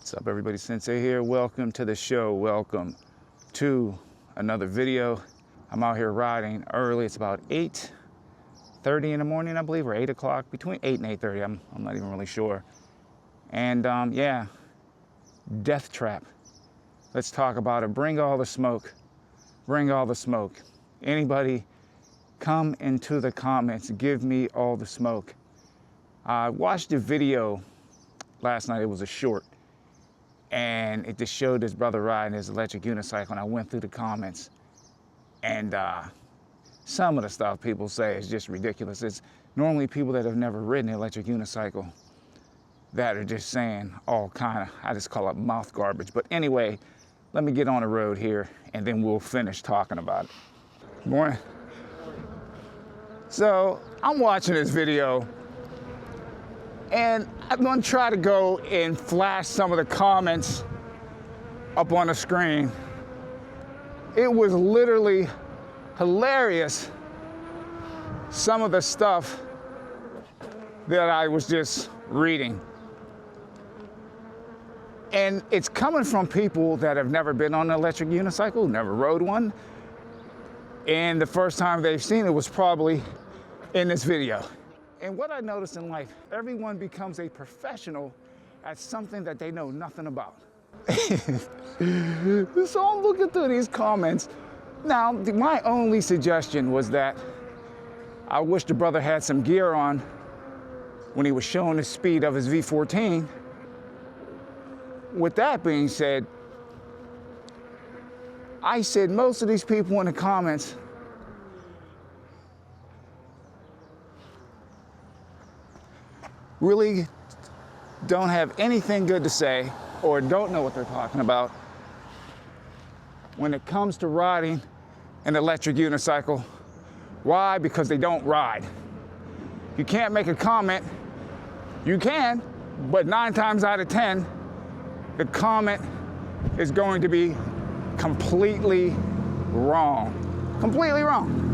What's up, everybody? Sensei here. Welcome to the show. Welcome to another video. I'm out here riding early. It's about 8:30 in the morning, I believe, or 8 o'clock, between 8 and 8:30. I'm not even really sure. And yeah, death trap. Let's talk about it. Bring all the smoke. Bring all the smoke. Anybody, come into the comments. Give me all the smoke. I watched a video last night. It was a short. And it just showed this brother riding his electric unicycle, and I went through the comments, and some of the stuff people say is just ridiculous. It's normally people that have never ridden an electric unicycle that are just saying all kind of, I just call it mouth garbage. But anyway, let me get on the road here, and then we'll finish talking about it. Good morning. So I'm watching this video, and I'm going to try to go and flash some of the comments up on the screen. It was literally hilarious, some of the stuff that I was just reading. And it's coming from people that have never been on an electric unicycle, never rode one. And the first time they've seen it was probably in this video. And what I noticed in life, everyone becomes a professional at something that they know nothing about. So I'm looking through these comments. Now, my only suggestion was that I wish the brother had some gear on when he was showing the speed of his V14. With that being said, I said most of these people in the comments really don't have anything good to say or don't know what they're talking about when it comes to riding an electric unicycle. Why? Because they don't ride. You can't make a comment. You can, but 9 times out of 10, the comment is going to be completely wrong. Completely wrong.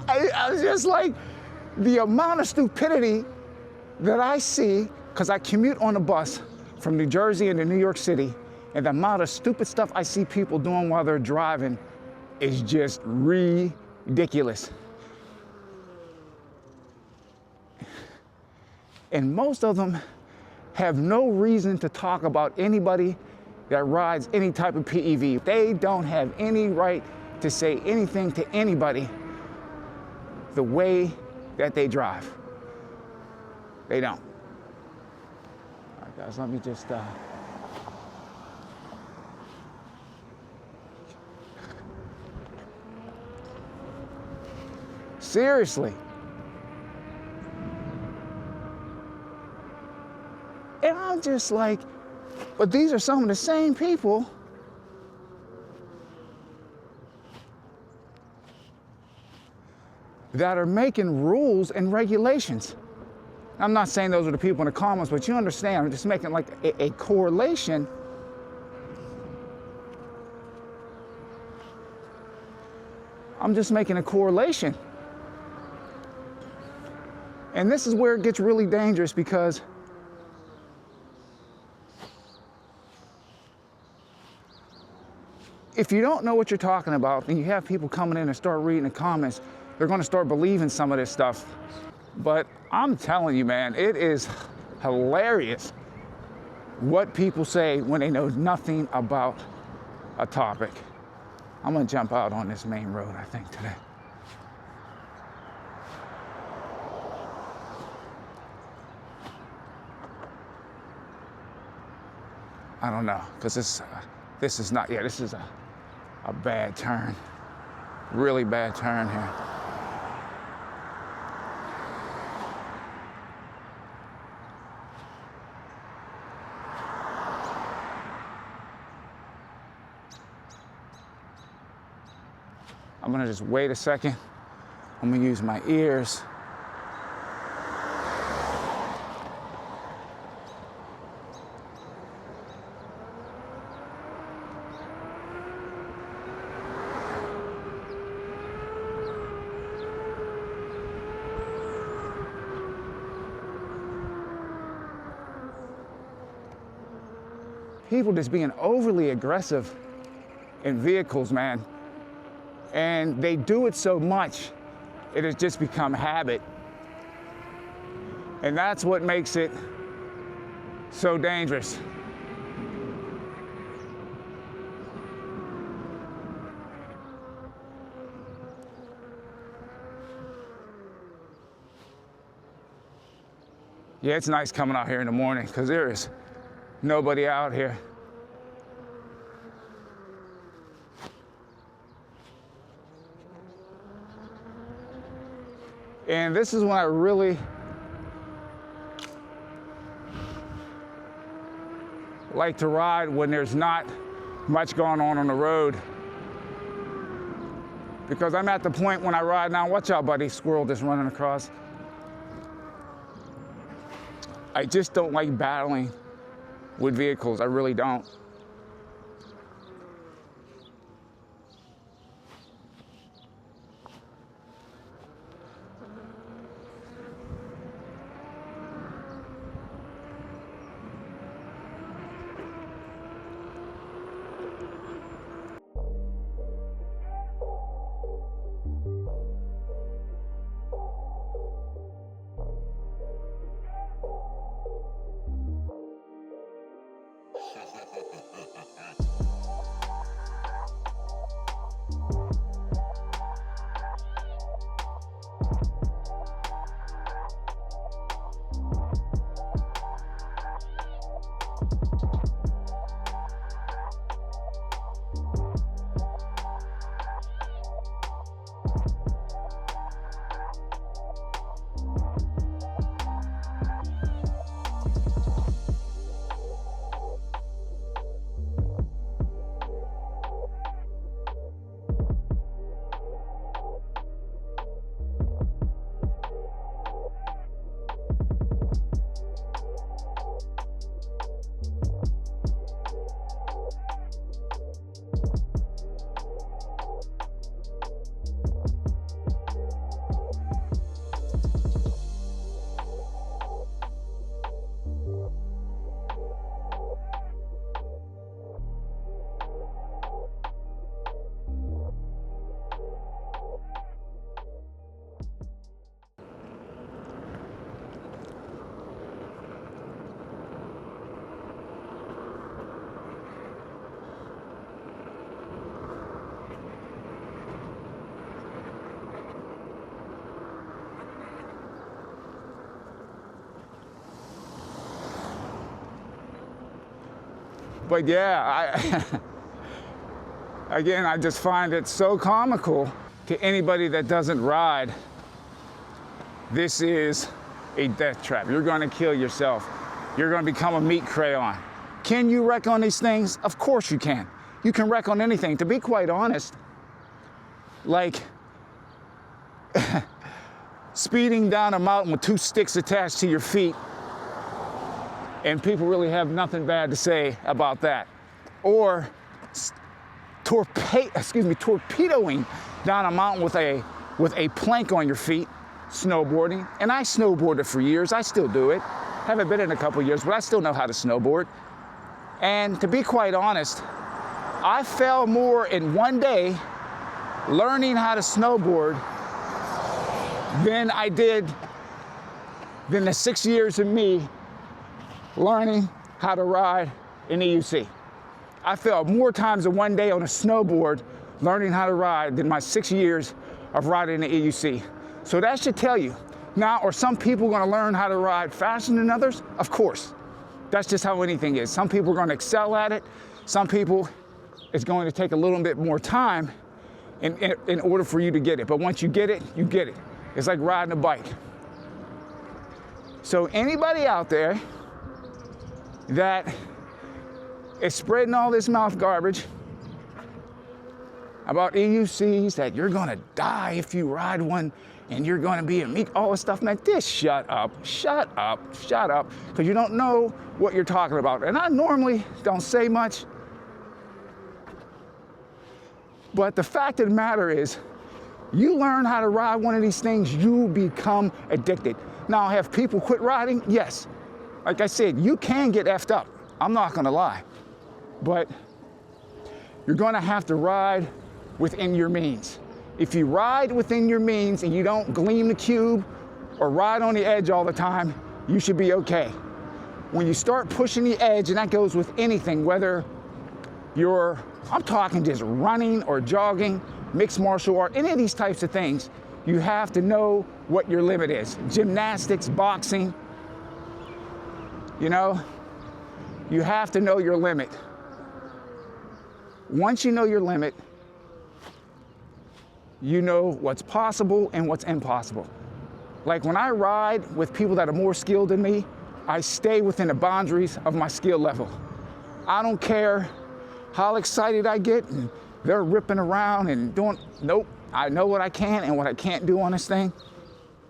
I was just like, the amount of stupidity that I see, because I commute on a bus from New Jersey into New York City, and the amount of stupid stuff I see people doing while they're driving is just ridiculous. And most of them have no reason to talk about anybody that rides any type of PEV. They don't have any right to say anything to anybody the way that they drive. They don't. All right, guys, let me just seriously. And I'm just like, but these are some of the same people that are making rules and regulations. I'm not saying those are the people in the comments, but you understand, I'm just making like a correlation. I'm just making a correlation. And this is where it gets really dangerous, because if you don't know what you're talking about, then you have people coming in and start reading the comments, they're going to start believing some of this stuff. But I'm telling you, man, it is hilarious what people say when they know nothing about a topic. I'm going to jump out on this main road, I think, today. I don't know, because this is not, yeah, this is a bad turn. Really bad turn here. I'm gonna just wait a second. I'm gonna use my ears. people just being overly aggressive in vehicles, man. And they do it so much, it has just become habit. And that's what makes it so dangerous. Yeah, it's nice coming out here in the morning because there is nobody out here. And this is when I really like to ride, when there's not much going on the road. Because I'm at the point when I ride now, watch out, buddy, squirrel just running across. I just don't like battling with vehicles, I really don't. But yeah, again, I just find it so comical to anybody that doesn't ride. This is a death trap. You're gonna kill yourself. You're gonna become a meat crayon. Can you wreck on these things? Of course you can. You can wreck on anything. To be quite honest, like speeding down a mountain with 2 sticks attached to your feet, and people really have nothing bad to say about that. Or torpedoing down a mountain with a plank on your feet, snowboarding. And I snowboarded for years. I still do it. Haven't been in a couple years, but I still know how to snowboard. And to be quite honest, I fell more in one day learning how to snowboard than I did than the 6 years of me learning how to ride an EUC. I fell more times in one day on a snowboard learning how to ride than my 6 years of riding an EUC. So that should tell you. Now, are some people gonna learn how to ride faster than others? Of course. That's just how anything is. Some people are gonna excel at it. Some people, it's going to take a little bit more time in order for you to get it. But once you get it, you get it. It's like riding a bike. So anybody out there that is spreading all this mouth garbage about EUCs, that you're gonna die if you ride one and you're gonna be a meat, all this stuff, man, just shut up, because you don't know what you're talking about. And I normally don't say much, but the fact of the matter is, you learn how to ride one of these things, you become addicted. Now, have people quit riding? Yes. Like I said, you can get effed up. I'm not gonna lie. but you're gonna have to ride within your means. If you ride within your means and you don't gleam the cube or ride on the edge all the time, you should be okay. When you start pushing the edge, and that goes with anything, whether I'm talking just running or jogging, mixed martial art, any of these types of things, you have to know what your limit is. Gymnastics, boxing, you know, you have to know your limit. Once you know your limit, you know what's possible and what's impossible. Like when I ride with people that are more skilled than me, I stay within the boundaries of my skill level. I don't care how excited I get and they're ripping around and doing, nope. I know what I can and what I can't do on this thing,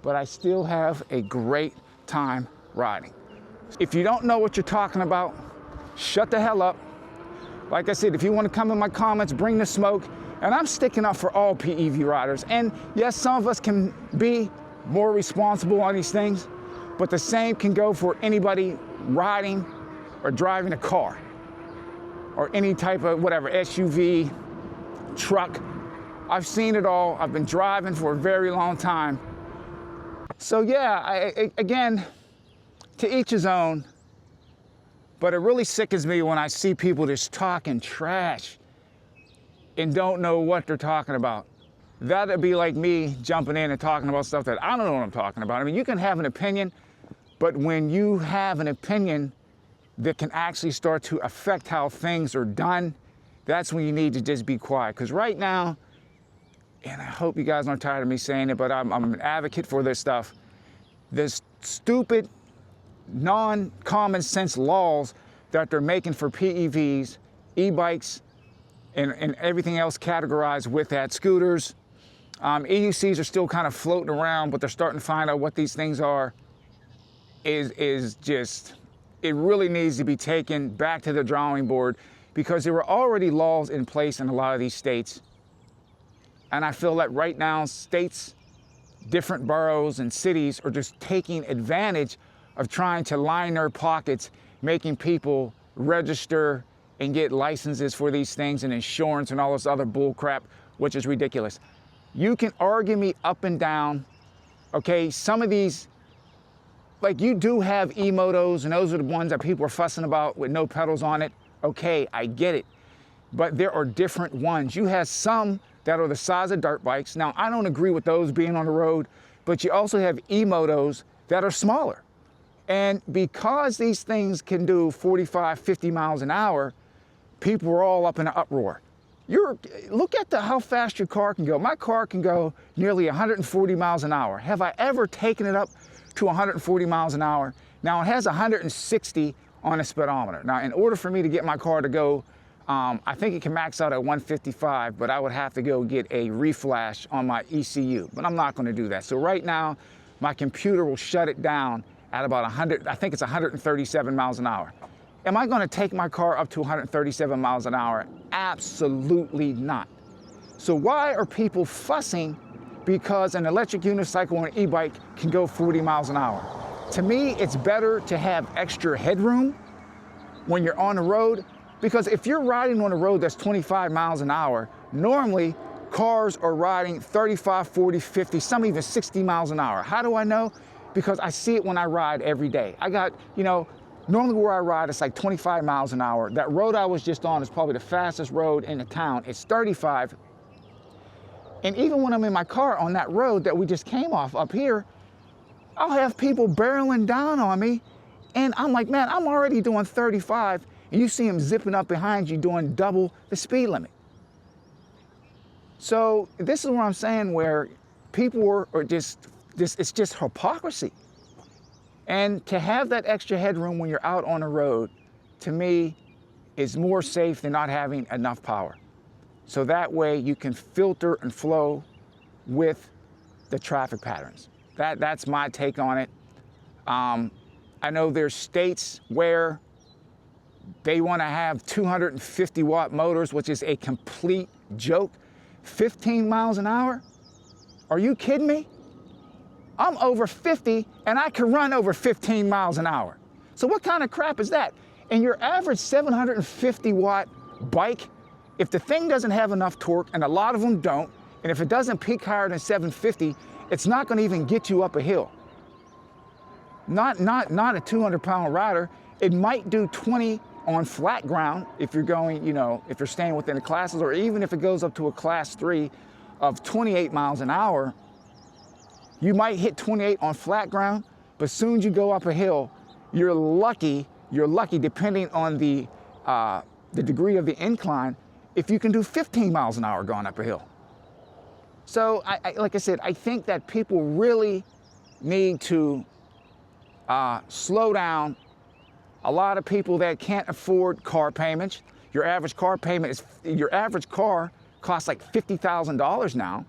but I still have a great time riding. If you don't know what you're talking about, shut the hell up. Like I said, if you want to come in my comments, bring the smoke. And I'm sticking up for all PEV riders. And yes, some of us can be more responsible on these things, but the same can go for anybody riding or driving a car or any type of whatever, SUV, truck. I've seen it all. I've been driving for a very long time. So yeah, again, to each his own, but it really sickens me when I see people just talking trash and don't know what they're talking about. That'd be like me jumping in and talking about stuff that I don't know what I'm talking about. I mean, you can have an opinion, but when you have an opinion that can actually start to affect how things are done, that's when you need to just be quiet. Because right now, and I hope you guys aren't tired of me saying it, but I'm an advocate for this stuff. This stupid, non-common sense laws that they're making for PEVs, e-bikes, and everything else categorized with that, scooters. EUCs are still kind of floating around, but they're starting to find out what these things are, is just, it really needs to be taken back to the drawing board, because there were already laws in place in a lot of these states. And I feel that right now, states, different boroughs and cities are just taking advantage of trying to line their pockets, making people register and get licenses for these things and insurance and all this other bull crap, which is ridiculous. You can argue me up and down, okay? Some of these, like you do have e-motos, and those are the ones that people are fussing about with no pedals on it. Okay, I get it. But there are different ones. You have some that are the size of dirt bikes. Now, I don't agree with those being on the road, but you also have e-motos that are smaller. And because these things can do 45, 50 miles an hour, people are all up in an uproar. Look at how fast your car can go. My car can go nearly 140 miles an hour. Have I ever taken it up to 140 miles an hour? Now, it has 160 on a speedometer. Now, in order for me to get my car to go, I think it can max out at 155, but I would have to go get a reflash on my ECU, but I'm not going to do that. So right now, my computer will shut it down at about 100, I think it's 137 miles an hour. Am I going to take my car up to 137 miles an hour? Absolutely not. So why are people fussing because an electric unicycle or an e-bike can go 40 miles an hour? To me, it's better to have extra headroom when you're on the road, because if you're riding on a road that's 25 miles an hour, normally cars are riding 35, 40, 50, some even 60 miles an hour. How do I know? Because I see it when I ride every day. I got, normally where I ride, it's like 25 miles an hour. That road I was just on is probably the fastest road in the town. It's 35. And even when I'm in my car on that road that we just came off up here, I'll have people barreling down on me. And I'm like, man, I'm already doing 35. And you see them zipping up behind you doing double the speed limit. So this is what I'm saying, where people are just, it's just hypocrisy. And to have that extra headroom when you're out on the road, to me, is more safe than not having enough power. So that way you can filter and flow with the traffic patterns. That's my take on it. I know there's states where they want to have 250 watt motors, which is a complete joke. 15 miles an hour? Are you kidding me? I'm over 50 and I can run over 15 miles an hour. So what kind of crap is that? And your average 750 watt bike, if the thing doesn't have enough torque, and a lot of them don't, and if it doesn't peak higher than 750, it's not going to even get you up a hill. Not a 200-pound rider. It might do 20 on flat ground if you're going, if you're staying within the classes, or even if it goes up to a class 3 of 28 miles an hour, you might hit 28 on flat ground, but as soon as you go up a hill, you're lucky depending on the degree of the incline, if you can do 15 miles an hour going up a hill. So, like I said, I think that people really need to slow down. A lot of people that can't afford car payments. Your average car costs like $50,000 now.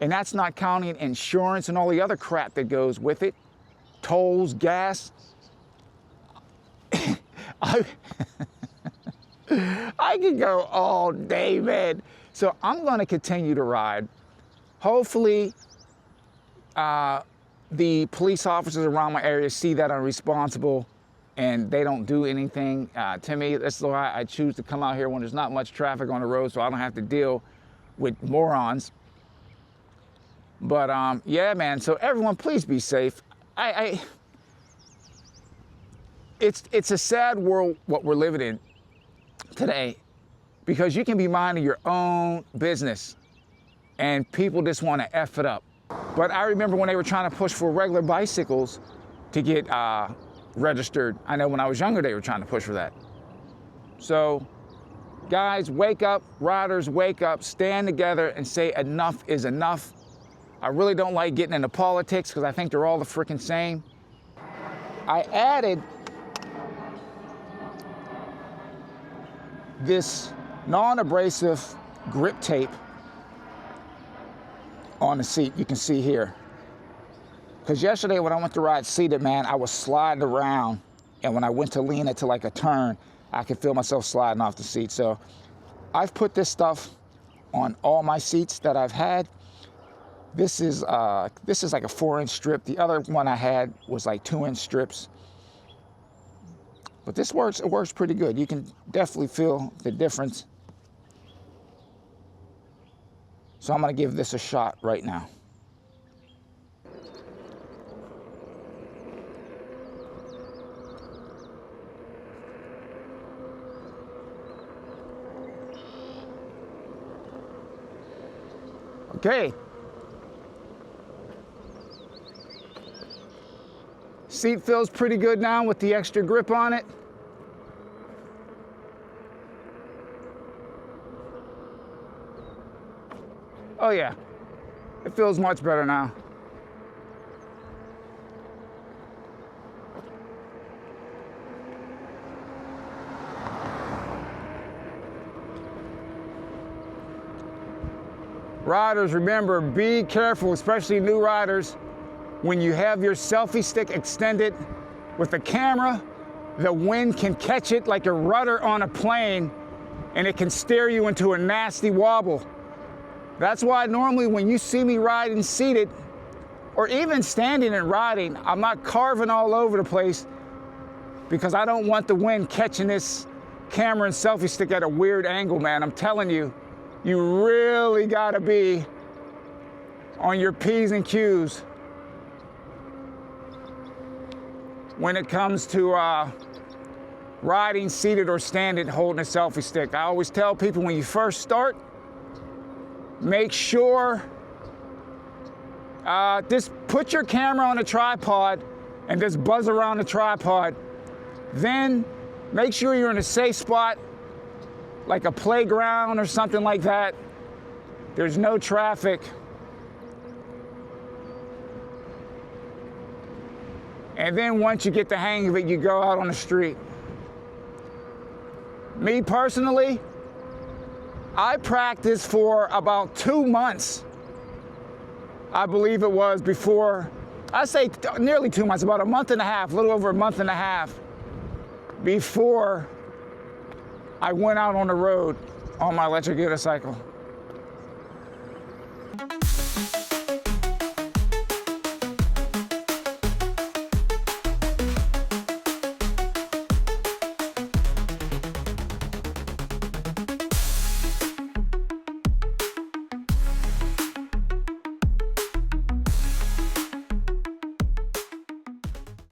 And that's not counting insurance and all the other crap that goes with it. Tolls, gas. I could go all day, man. So I'm going to continue to ride. Hopefully, the police officers around my area see that I'm responsible and they don't do anything to me. That's why I choose to come out here when there's not much traffic on the road, so I don't have to deal with morons. But yeah, man, so everyone, please be safe. It's a sad world what we're living in today, because you can be minding your own business and people just want to F it up. But I remember when they were trying to push for regular bicycles to get registered. I know when I was younger, they were trying to push for that. So guys, wake up. Riders, wake up. Stand together and say enough is enough. I really don't like getting into politics because I think they're all the freaking same. I added this non-abrasive grip tape on the seat, you can see here. Because yesterday when I went to ride seated, man, I was sliding around, and when I went to lean it to like a turn, I could feel myself sliding off the seat. So I've put this stuff on all my seats that I've had. This is like a 4-inch strip. The other one I had was like 2-inch strips. But this works, it works pretty good. You can definitely feel the difference. So I'm gonna give this a shot right now. Okay. Seat feels pretty good now with the extra grip on it. Oh yeah, it feels much better now. Riders, remember, be careful, especially new riders. When you have your selfie stick extended with a camera, the wind can catch it like a rudder on a plane, and it can steer you into a nasty wobble. That's why normally when you see me riding seated, or even standing and riding, I'm not carving all over the place, because I don't want the wind catching this camera and selfie stick at a weird angle, man. I'm telling you, you really gotta be on your P's and Q's when it comes to riding seated or standing holding a selfie stick. I always tell people when you first start, make sure just put your camera on a tripod and just buzz around the tripod. Then make sure you're in a safe spot, like a playground or something like that. There's no traffic. And then once you get the hang of it, you go out on the street. Me personally, I practiced for about 2 months, I believe it was, before, I say nearly 2 months, about a month and a half, a little over a month and a half, before I went out on the road on my electric unicycle.